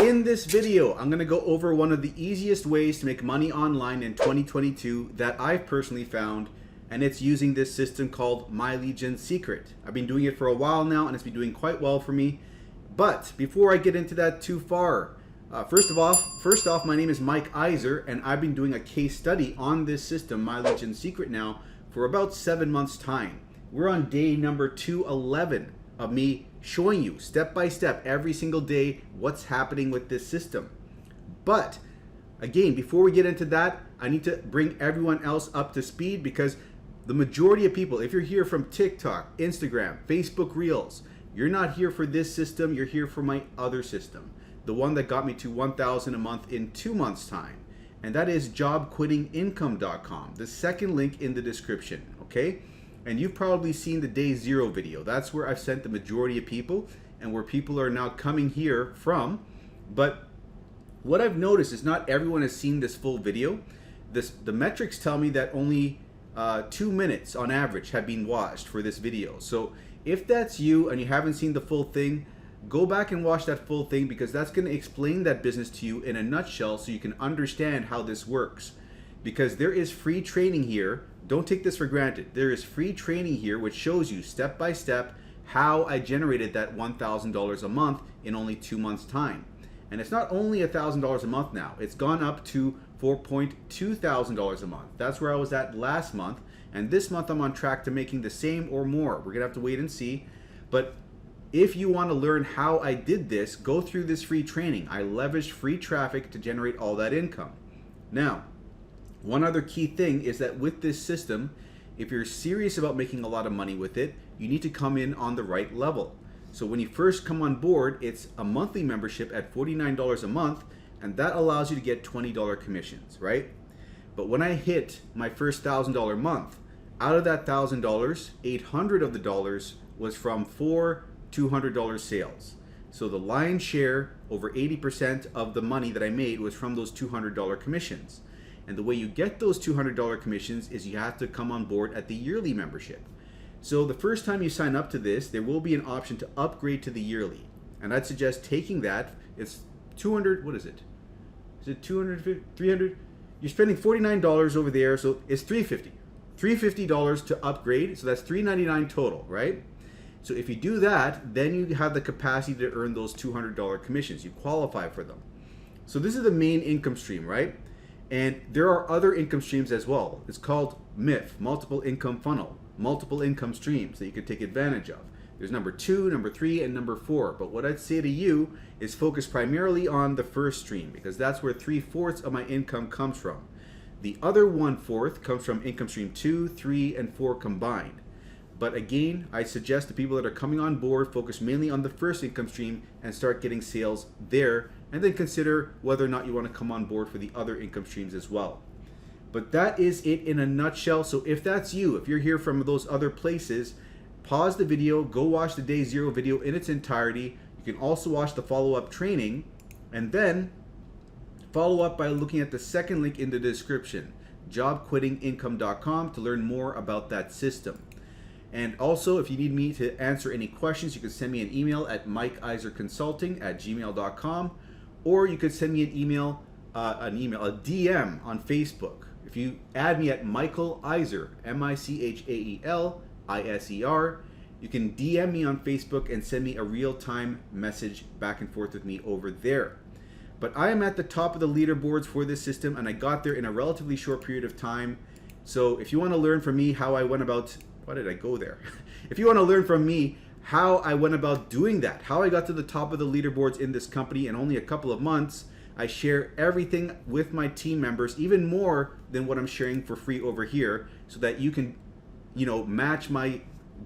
In this video, I'm going to go over one of the easiest ways to make money online in 2022 that I've personally found, and it's using this system called My Legion Secret. I've been doing it for a while now, and it's been doing quite well for me. But before I get into that too far, first off, my name is Mike Iser, and I've been doing a case study on this system, My Legion Secret, now for about 7 months' time. We're on day number 211 of me showing you step by step every single day what's happening with this system. But again, before we get into that, I need to bring everyone else up to speed, because the majority of people, if you're here from TikTok, Instagram, Facebook Reels, you're not here for this system, you're here for my other system, the one that got me to $1,000 a month in 2 months' time. And that is jobquittingincome.com, the second link in the description, okay? And you've probably seen the day 0 video. That's where I've sent the majority of people and where people are now coming here from. But what I've noticed is not everyone has seen this full video. The metrics tell me that only 2 minutes on average have been watched for this video. So if that's you and you haven't seen the full thing, go back and watch that full thing, because that's going to explain that business to you in a nutshell so you can understand how this works. Because there is free training here. Don't take this for granted. There is free training here which shows you step by step how I generated that $1,000 a month in only 2 months' time. And it's not only $1,000 a month now. It's gone up to $4.2 thousand a month. That's where I was at last month. And this month I'm on track to making the same or more. We're going to have to wait and see. But if you want to learn how I did this, go through this free training. I leveraged free traffic to generate all that income. Now, one other key thing is that with this system, if you're serious about making a lot of money with it, you need to come in on the right level. So when you first come on board, it's a monthly membership at $49 a month, and that allows you to get $20 commissions, right? But when I hit my first $1,000 month, out of that $1,000, 800 of the dollars was from 4 $200 sales. So the lion's share, over 80% of the money that I made, was from those $200 commissions. And the way you get those $200 commissions is you have to come on board at the yearly membership. So the first time you sign up to this, there will be an option to upgrade to the yearly. And I'd suggest taking that. It's 200, what is it? Is it 250, 300? You're spending $49 over there, so it's $350. $350 to upgrade, so that's $399 total, right? So if you do that, then you have the capacity to earn those $200 commissions. You qualify for them. So this is the main income stream, right? And there are other income streams as well. It's called MIF, multiple income funnel, multiple income streams that you can take advantage of. There's number 2, number 3, and number 4. But what I'd say to you is focus primarily on the first stream, because that's where 3/4 of my income comes from. The other 1/4 comes from income stream 2, 3, and 4 combined. But again, I suggest to people that are coming on board, focus mainly on the first income stream and start getting sales there, and then consider whether or not you want to come on board for the other income streams as well. But that is it in a nutshell. So if that's you, if you're here from those other places, pause the video, go watch the day 0 video in its entirety. You can also watch the follow-up training, and then follow up by looking at the second link in the description, jobquittingincome.com, to learn more about that system. And also, if you need me to answer any questions, you can send me an email at mikeiserconsulting@gmail.com, or you could send me a DM on Facebook. If you add me at Michael Iser, MICHAELISER, you can DM me on Facebook and send me a real-time message back and forth with me over there. But I am at the top of the leaderboards for this system, and I got there in a relatively short period of time. So if you want to learn from me how I went about, why did I go there? If you want to learn from me how I went about doing that, how I got to the top of the leaderboards in this company in only a couple of months, I share everything with my team members, even more than what I'm sharing for free over here, so that you can,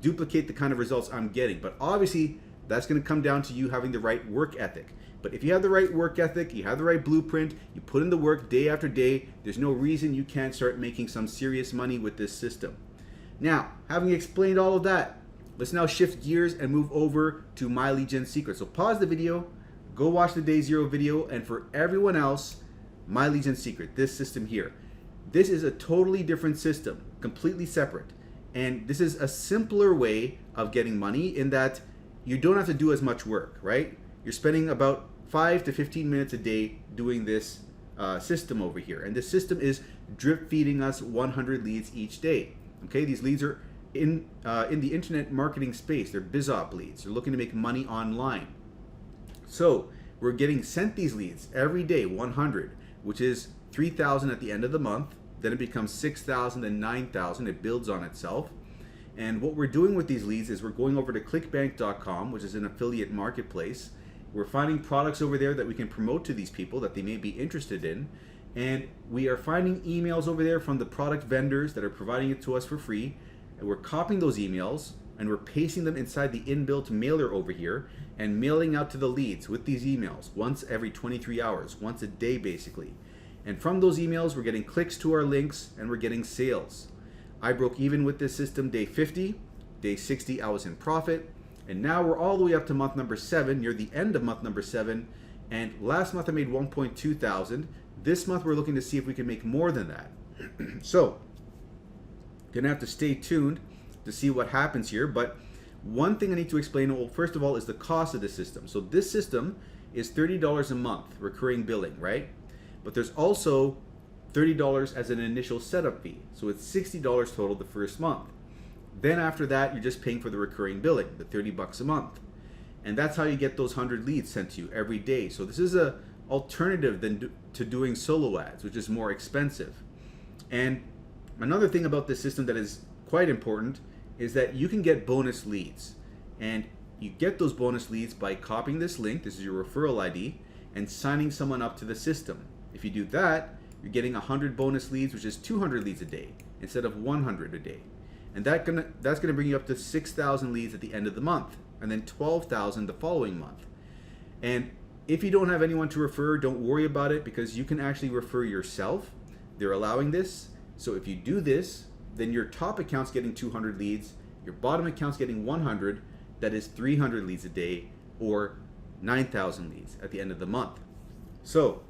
duplicate the kind of results I'm getting. But obviously, that's going to come down to you having the right work ethic. But if you have the right work ethic, you have the right blueprint, you put in the work day after day, there's no reason you can't start making some serious money with this system. Now, having explained all of that, let's now shift gears and move over to My Legion Secret. So pause the video, go watch the day 0 video, and for everyone else, My Legion Secret, this system here. This is a totally different system, completely separate. And this is a simpler way of getting money in that you don't have to do as much work, right? You're spending about 5 to 15 minutes a day doing this system over here. And this system is drip feeding us 100 leads each day. Okay, these leads are in the internet marketing space. They're BizOp leads. They're looking to make money online. So we're getting sent these leads every day, 100, which is 3,000 at the end of the month. Then it becomes 6,000 and 9,000. It builds on itself. And what we're doing with these leads is we're going over to clickbank.com, which is an affiliate marketplace. We're finding products over there that we can promote to these people that they may be interested in. And we are finding emails over there from the product vendors that are providing it to us for free. And we're copying those emails and we're pasting them inside the inbuilt mailer over here and mailing out to the leads with these emails once every 23 hours, once a day basically. And from those emails, we're getting clicks to our links and we're getting sales. I broke even with this system day 50, day 60 I was in profit, and now we're all the way up to month number 7, near the end of month number 7, and last month I made 1.2 thousand. This month we're looking to see if we can make more than that. So, gonna have to stay tuned to see what happens here, but one thing I need to explain, well, first of all, is the cost of the system. So this system is $30 a month, recurring billing, right? But there's also $30 as an initial setup fee. So it's $60 total the first month. Then after that, you're just paying for the recurring billing, the 30 bucks a month. And that's how you get those 100 leads sent to you every day. So this is a alternative to doing solo ads, which is more expensive. And another thing about this system that is quite important is that you can get bonus leads. And you get those bonus leads by copying this link, this is your referral ID, and signing someone up to the system. If you do that, you're getting 100 bonus leads, which is 200 leads a day instead of 100 a day. And that's gonna bring you up to 6,000 leads at the end of the month, and then 12,000 the following month. And if you don't have anyone to refer, don't worry about it, because you can actually refer yourself. They're allowing this. So if you do this, then your top account's getting 200 leads, your bottom account's getting 100, that is 300 leads a day, or 9,000 leads at the end of the month. So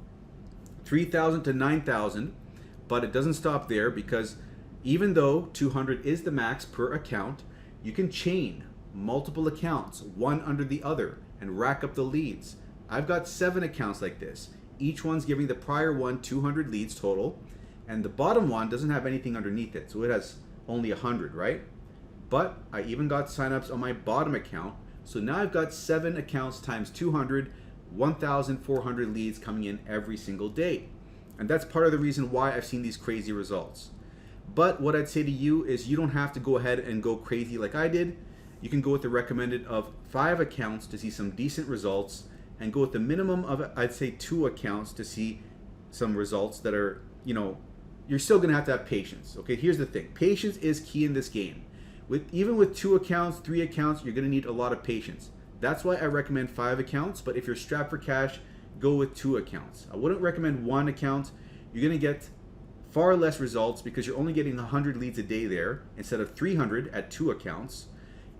3,000 to 9,000, but it doesn't stop there, because even though 200 is the max per account, you can chain multiple accounts, one under the other, and rack up the leads. I've got 7 accounts like this. Each one's giving the prior one 200 leads total, and the bottom one doesn't have anything underneath it, so it has only 100, right? But I even got signups on my bottom account, so now I've got 7 accounts times 200, 1,400 leads coming in every single day. And that's part of the reason why I've seen these crazy results. But what I'd say to you is you don't have to go ahead and go crazy like I did. You can go with the recommended of 5 accounts to see some decent results, and go with the minimum of, I'd say, 2 accounts to see some results that are, you're still gonna have to have patience. Okay, here's the thing. Patience is key in this game. Even with 2 accounts, 3 accounts, you're gonna need a lot of patience. That's why I recommend 5 accounts, but if you're strapped for cash, go with 2 accounts. I wouldn't recommend 1 account. You're gonna get far less results because you're only getting 100 leads a day there instead of 300 at 2 accounts.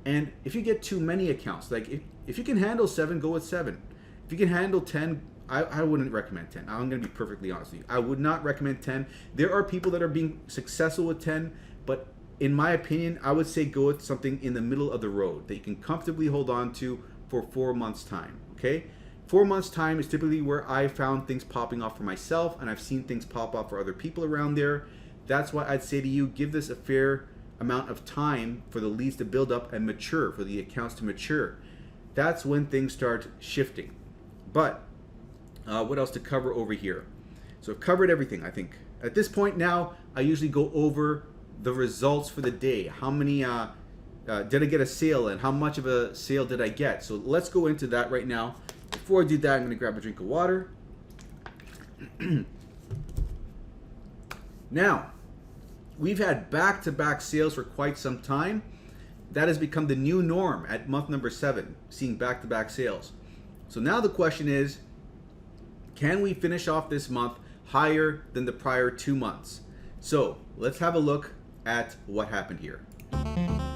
And if you get too many accounts, like if you can handle 7, go with 7. If you can handle 10, I wouldn't recommend 10. I'm gonna be perfectly honest with you. I would not recommend 10. There are people that are being successful with 10, but in my opinion, I would say go with something in the middle of the road that you can comfortably hold on to for 4 months time, okay? 4 months time is typically where I found things popping off for myself, and I've seen things pop off for other people around there. That's why I'd say to you, give this a fair amount of time for the leads to build up and mature, for the accounts to mature. That's when things start shifting. But what else to cover over here? So I've covered everything, I think. At this point now, I usually go over the results for the day. How many did I get a sale, and how much of a sale did I get? So let's go into that right now. Before I do that, I'm gonna grab a drink of water. Now, we've had back-to-back sales for quite some time. That has become the new norm at month number 7, seeing back-to-back sales. So now the question is, can we finish off this month higher than the prior 2 months? So let's have a look at what happened here.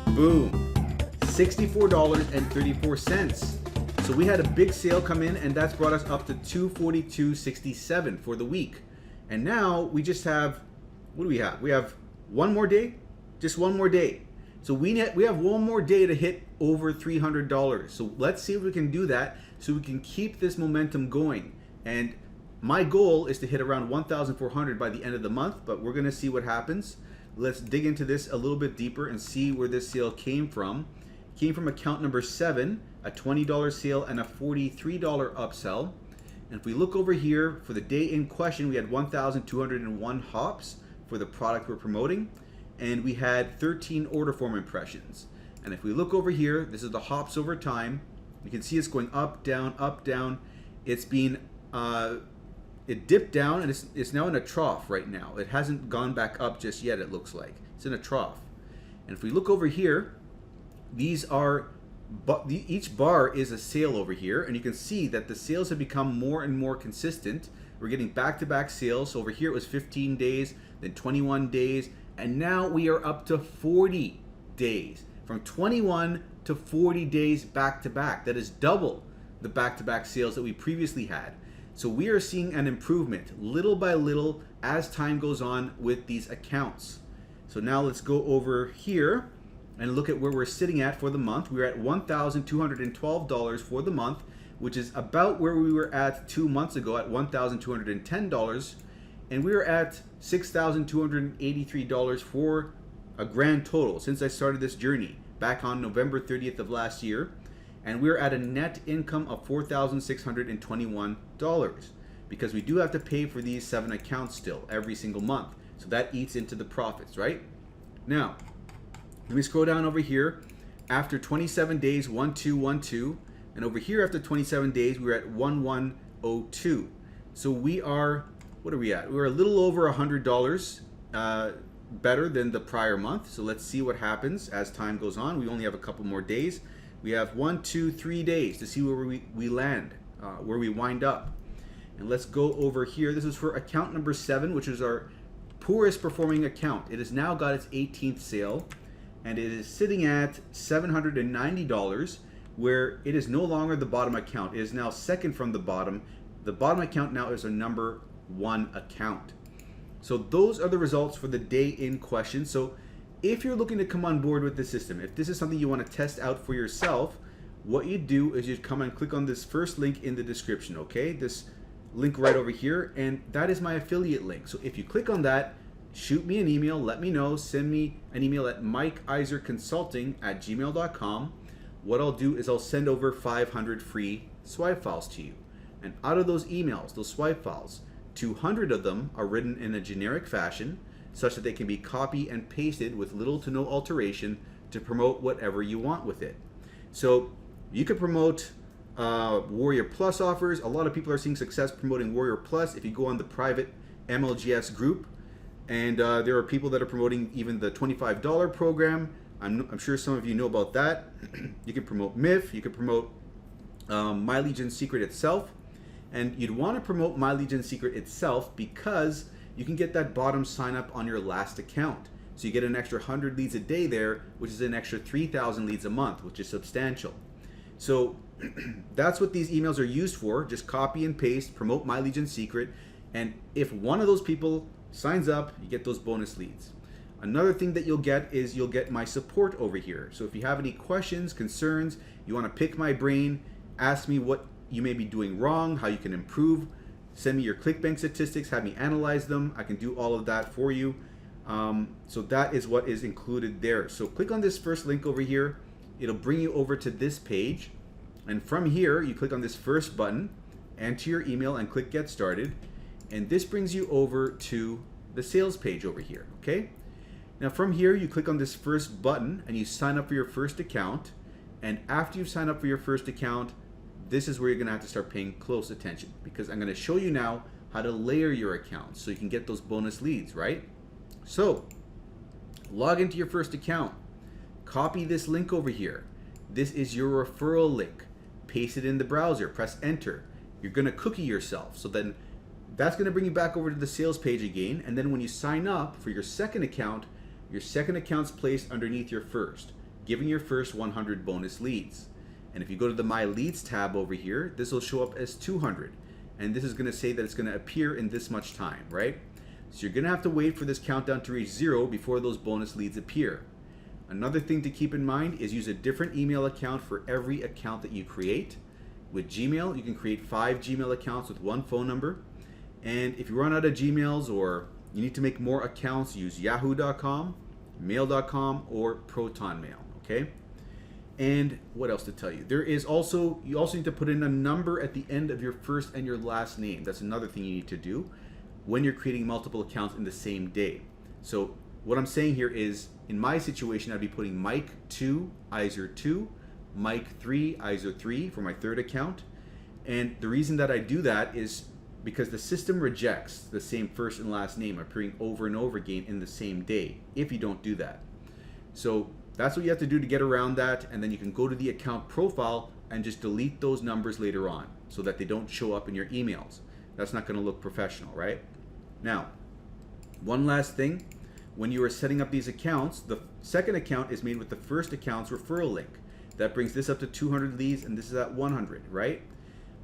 Boom, $64.34. So we had a big sale come in, and that's brought us up to $242.67 for the week. And now we just have, what do we have? We have one more day, just one more day. So we have one more day to hit over $300. So let's see if we can do that so we can keep this momentum going. And my goal is to hit around 1,400 by the end of the month, but we're gonna see what happens. Let's dig into this a little bit deeper and see where this sale came from. It came from account number 7, a $20 sale and a $43 upsell. And if we look over here for the day in question, we had 1,201 hops for the product we're promoting, and we had 13 order form impressions. And if we look over here, this is the hops over time. You can see it's going up, down, up, down. It's been, it dipped down and it's now in a trough right now. It hasn't gone back up just yet, it looks like. It's in a trough. And if we look over here, these are, each bar is a sale over here, and you can see that the sales have become more and more consistent. We're getting back-to-back sales. So over here it was 15 days, then 21 days, and now we are up to 40 days. From 21 to 40 days back-to-back. That is double the back-to-back sales that we previously had. So we are seeing an improvement little by little as time goes on with these accounts. So now let's go over here and look at where we're sitting at for the month. We're at $1,212 for the month, which is about where we were at 2 months ago at $1,210. And we were at $6,283 for a grand total since I started this journey back on November 30th of last year. And we're at a net income of $4,621 because we do have to pay for these 7 accounts still every single month. So that eats into the profits, right? Now, let me scroll down over here. After 27 days, 1212, and over here after 27 days, we're at 1102. So we are, what are we at? We're a little over $100 better than the prior month. So let's see what happens as time goes on. We only have a couple more days. We have 1, 2, 3 days to see where we land, where we wind up. And let's go over here. This is for account number 7, which is our poorest performing account. It has now got its 18th sale, and it is sitting at $790, where it is no longer the bottom account. It is now second from the bottom. The bottom account now is our number 1 account. So those are the results for the day in question. So if you're looking to come on board with the system, if this is something you want to test out for yourself, what you do is you come and click on this first link in the description, okay? This link right over here, and that is my affiliate link. So if you click on that, shoot me an email, let me know, send me an email at mikeiserconsulting@gmail.com. What I'll do is I'll send over 500 free swipe files to you. And out of those emails, those swipe files, 200 of them are written in a generic fashion such that they can be copied and pasted with little to no alteration to promote whatever you want with it. So you could promote Warrior Plus offers. A lot of people are seeing success promoting Warrior Plus if you go on the private MLGS group. And there are people that are promoting even the $25 program. I'm sure some of you know about that. You can promote MIF, you can promote My Legion Secret itself. And you'd want to promote My Legion Secret itself because you can get that bottom sign up on your last account. So you get an extra 100 leads a day there, which is an extra 3,000 leads a month, which is substantial. So that's what these emails are used for. Just copy and paste, promote My Legion Secret. And if one of those people signs up, you get those bonus leads. Another thing that you'll get is you'll get my support over here. So if you have any questions, concerns, you want to pick my brain, ask me what you may be doing wrong, how you can improve, send me your Clickbank statistics, have me analyze them. I can do all of that for you. So that is what is included there. So click on this first link over here. It'll bring you over to this page. And from here, you click on this first button, enter your email and click Get Started. And this brings you over to the sales page over here, okay? Now from here, you click on this first button and you sign up for your first account. And after you've signed up for your first account, this is where you're gonna have to start paying close attention because I'm gonna show you now how to layer your accounts so you can get those bonus leads, right? So log into your first account, copy this link over here. This is your referral link. Paste it in the browser, press enter. You're gonna cookie yourself. So then that's gonna bring you back over to the sales page again. And then when you sign up for your second account's placed underneath your first, giving your first 100 bonus leads. And if you go to the My Leads tab over here, this will show up as 200. And this is gonna say that it's gonna appear in this much time, right? So you're gonna have to wait for this countdown to reach 0 before those bonus leads appear. Another thing to keep in mind is use a different email account for every account that you create. With Gmail, you can create 5 Gmail accounts with 1 phone number. And if you run out of Gmails or you need to make more accounts, use yahoo.com, mail.com, or ProtonMail, okay? And what else to tell you? You also need to put in a number at the end of your first and your last name. That's another thing you need to do when you're creating multiple accounts in the same day. So what I'm saying here is, in my situation, I'd be putting Mike 2, Iser 2, Mike 3, Iser 3 for my third account. And the reason that I do that is because the system rejects the same first and last name appearing over and over again in the same day if you don't do that. So that's what you have to do to get around that, and then you can go to the account profile and just delete those numbers later on so that they don't show up in your emails. That's not going to look professional, right? Now, one last thing. When you are setting up these accounts, the second account is made with the first account's referral link. That brings this up to 200 leads, and this is at 100, right?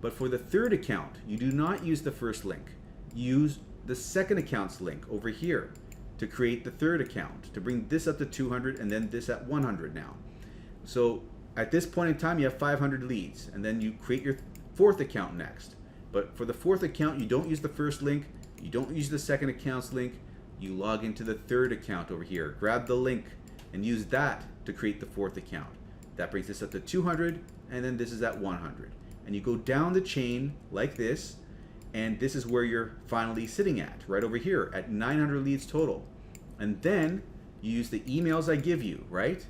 But for the third account, you do not use the first link. Use the second account's link over here to create the third account, to bring this up to 200 and then this at 100 now. So at this point in time, you have 500 leads, and then you create your fourth account next. But for the fourth account, you don't use the first link, you don't use the second account's link, you log into the third account over here, grab the link, and use that to create the fourth account. That brings this up to 200, and then this is at 100. And you go down the chain like this, and this is where you're finally sitting at, right over here at 900 leads total. And then you use the emails I give you, right?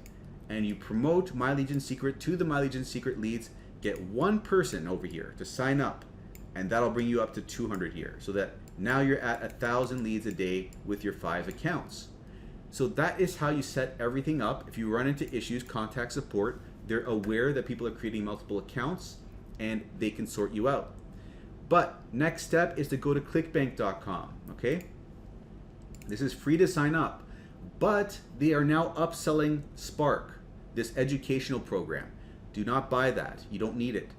And you promote My Legion Secret to the My Legion Secret leads, get one person over here to sign up, and that'll bring you up to 200 here, so that now you're at 1,000 leads a day with your 5 accounts. So that is how you set everything up. If you run into issues, contact support. They're aware that people are creating multiple accounts, and they can sort you out. But next step is to go to clickbank.com, okay? This is free to sign up, but they are now upselling Spark, this educational program. Do not buy that. You don't need it.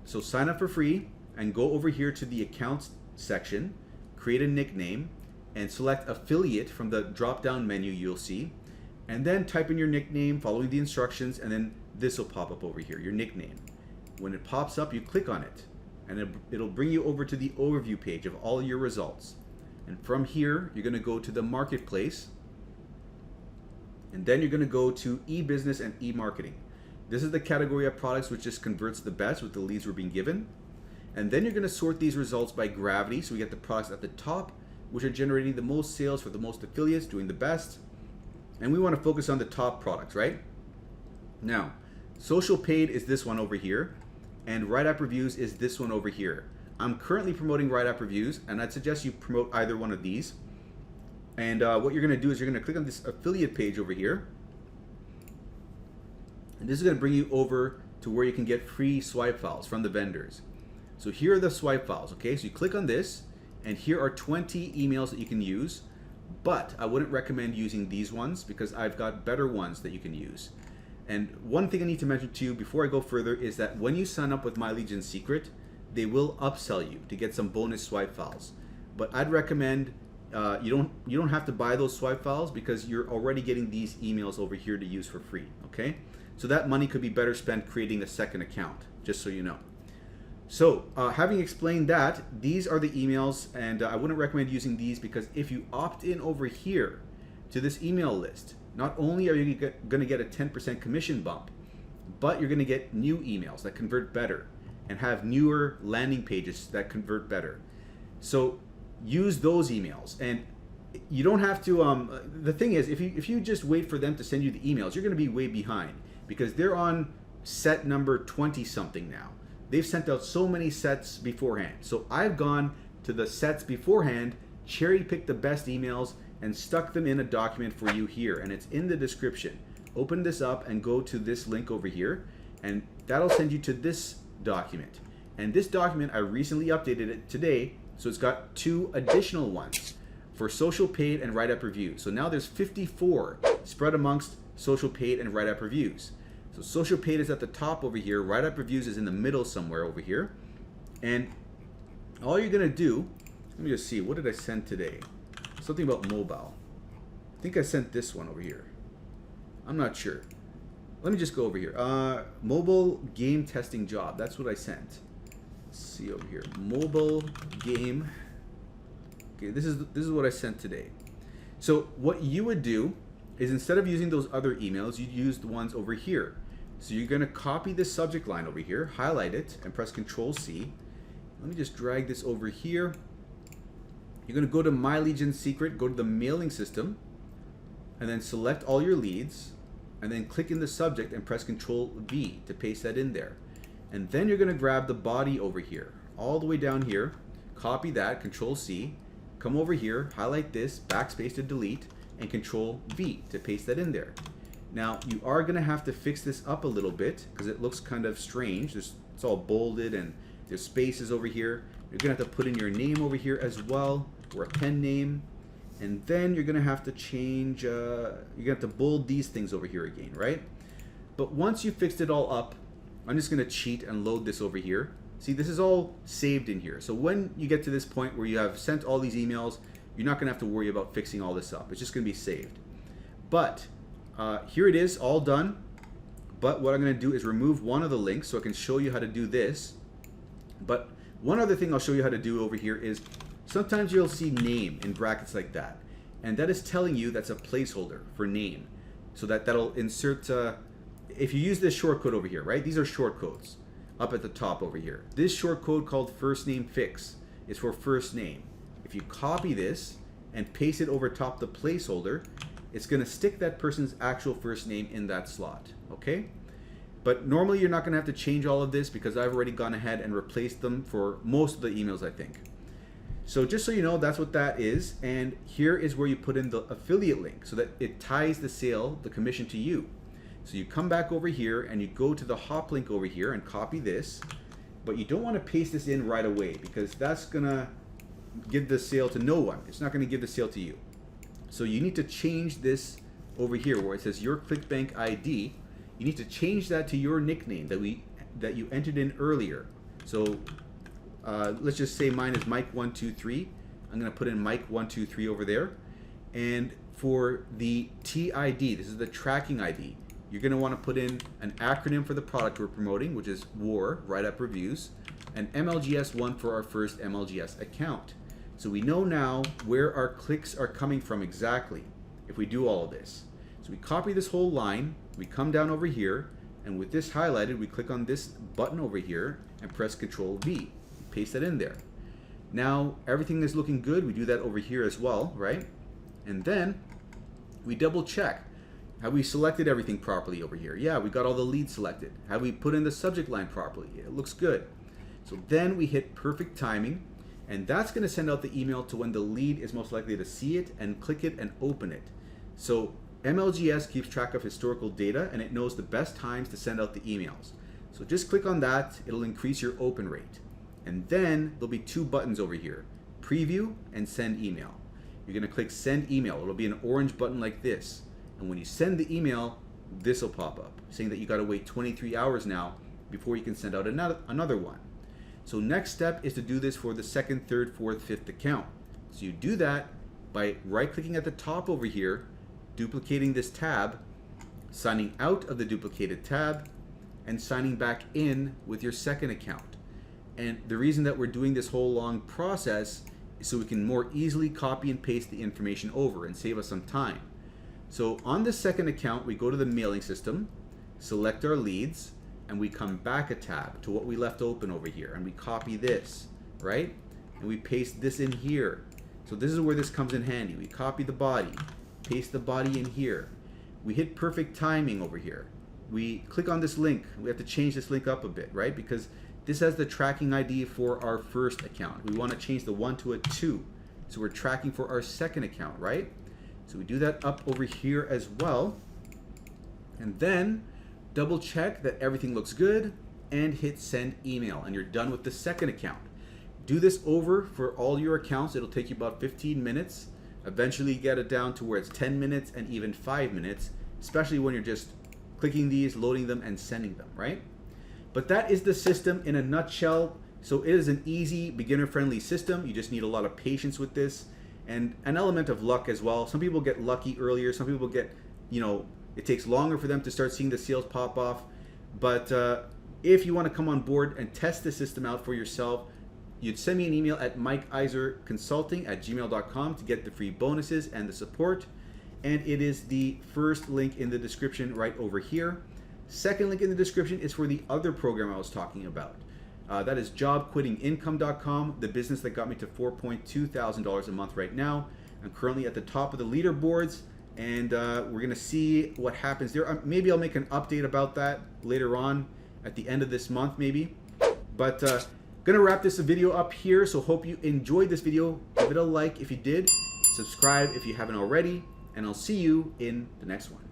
So sign up for free and go over here to the accounts section, create a nickname, and select affiliate from the drop-down menu you'll see, and then type in your nickname following the instructions, and then this will pop up over here, your nickname. When it pops up, you click on it, and it'll bring you over to the overview page of all your results. And from here, you're going to go to the marketplace, and then you're going to go to e-business and e-marketing. This is the category of products which just converts the best with the leads we're being given. And then you're going to sort these results by gravity, so we get the products at the top, which are generating the most sales for the most affiliates, doing the best. And we want to focus on the top products, right? Now, social paid is this one over here, and WriteAppReviews is this one over here. I'm currently promoting WriteAppReviews, and I'd suggest you promote either one of these. And what you're going to do is you're going to click on this affiliate page over here, and this is going to bring you over to where you can get free swipe files from the vendors. So here are the swipe files, okay? So you click on this, and here are 20 emails that you can use, but I wouldn't recommend using these ones because I've got better ones that you can use. And one thing I need to mention to you before I go further is that when you sign up with My Legion Secret, they will upsell you to get some bonus swipe files. But I'd recommend you don't have to buy those swipe files because you're already getting these emails over here to use for free, okay? So that money could be better spent creating a second account, just so you know. So having explained that, these are the emails, and I wouldn't recommend using these because if you opt in over here to this email list, not only are you going to get a 10% commission bump, but you're going to get new emails that convert better and have newer landing pages that convert better. So use those emails, and you don't have to. The thing is, if you just wait for them to send you the emails, you're going to be way behind because they're on set number 20 something now. They've sent out so many sets beforehand. So I've gone to the sets beforehand, cherry-picked the best emails, and stuck them in a document for you here, and it's in the description. Open this up and go to this link over here, and that'll send you to this document. And this document, I recently updated it today, so it's got 2 additional ones for social paid and WriteAppReviews. So now there's 54 spread amongst social paid and WriteAppReviews. So social paid is at the top over here, WriteAppReviews is in the middle somewhere over here. And all you're gonna do, let me just see, what did I send today? Something about mobile. I think I sent this one over here. I'm not sure. Let me just go over here. Mobile game testing job. That's what I sent. Let's see over here. Mobile game. Okay, this is what I sent today. So what you would do is instead of using those other emails, you'd use the ones over here. So you're going to copy this subject line over here, highlight it, and press Control-C. Let me just drag this over here. You're going to go to My Legion Secret, go to the mailing system, and then select all your leads, and then click in the subject and press Control-V to paste that in there. And then you're going to grab the body over here, all the way down here, copy that, Control-C, come over here, highlight this, backspace to delete, and Control-V to paste that in there. Now, you are going to have to fix this up a little bit because it looks kind of strange. It's all bolded and there's spaces over here. You're going to have to put in your name over here as well, or a pen name. And then you're going to have to change, you're going to have to bold these things over here again, right? But once you fixed it all up, I'm just going to cheat and load this over here. See, this is all saved in here. So when you get to this point where you have sent all these emails, you're not going to have to worry about fixing all this up. It's just going to be saved. But here it is, all done. But what I'm going to do is remove one of the links so I can show you how to do this. But one other thing I'll show you how to do over here is sometimes you'll see name in brackets like that. And that is telling you that's a placeholder for name. So that'll insert, if you use this shortcode over here, right? These are shortcodes up at the top over here. This shortcode called first name fix is for first name. If you copy this and paste it over top the placeholder, it's going to stick that person's actual first name in that slot, okay? But normally you're not going to have to change all of this because I've already gone ahead and replaced them for most of the emails, I think. So just so you know, that's what that is. And here is where you put in the affiliate link so that it ties the sale, the commission to you. So you come back over here and you go to the hop link over here and copy this, but you don't want to paste this in right away because that's going to give the sale to no one. It's not going to give the sale to you. So you need to change this over here where it says your Clickbank ID. You need to change that to your nickname that you entered in earlier. So let's just say mine is Mike123. I'm going to put in Mike123 over there. And for the TID, this is the tracking ID, you're going to want to put in an acronym for the product we're promoting, which is WAR, WriteAppReviews, and MLGS1 for our first MLGS account. So we know now where our clicks are coming from exactly if we do all of this. So we copy this whole line, we come down over here, and with this highlighted, we click on this button over here and press Control-V. Paste that in there. Now everything is looking good. We do that over here as well, right? And then we double check. Have we selected everything properly over here? Yeah, we got all the leads selected. Have we put in the subject line properly? It looks good. So then we hit perfect timing, and that's going to send out the email to when the lead is most likely to see it and click it and open it. So MLGS keeps track of historical data and it knows the best times to send out the emails. So just click on that, it'll increase your open rate. And then there'll be two buttons over here, preview and send email. You're going to click send email. It'll be an orange button like this. And when you send the email, this will pop up saying that you got to wait 23 hours now before you can send out another one. So next step is to do this for the second, third, fourth, fifth account. So you do that by right-clicking at the top over here, duplicating this tab, signing out of the duplicated tab, and signing back in with your second account. And the reason that we're doing this whole long process is so we can more easily copy and paste the information over and save us some time. So on the second account, we go to the mailing system, select our leads, and we come back a tab to what we left open over here, and we copy this, right? And we paste this in here. So this is where this comes in handy. We copy the body, paste the body in here. We hit perfect timing over here. We click on this link. We have to change this link up a bit, right? Because this has the tracking ID for our first account. We want to change the 1 to a 2. So we're tracking for our second account, right? So we do that up over here as well. And then double check that everything looks good and hit send email, and you're done with the second account. Do this over for all your accounts. It'll take you about 15 minutes. Eventually get it down to where it's 10 minutes and even 5 minutes, especially when you're just clicking these, loading them, and sending them, right? But that is the system in a nutshell. So it is an easy, beginner-friendly system. You just need a lot of patience with this and an element of luck as well. Some people get lucky earlier. Some people get, It takes longer for them to start seeing the sales pop off. But if you want to come on board and test the system out for yourself, you'd send me an email at mikeiserconsulting@gmail.com to get the free bonuses and the support. And it is the first link in the description right over here. Second link in the description is for the other program I was talking about. That is jobquittingincome.com, the business that got me to $4,200 a month right now. I'm currently at the top of the leaderboards, and we're going to see what happens there. Maybe I'll make an update about that later on at the end of this month, maybe. But going to wrap this video up here, so hope you enjoyed this video. Give it a like if you did, subscribe if you haven't already, and I'll see you in the next one.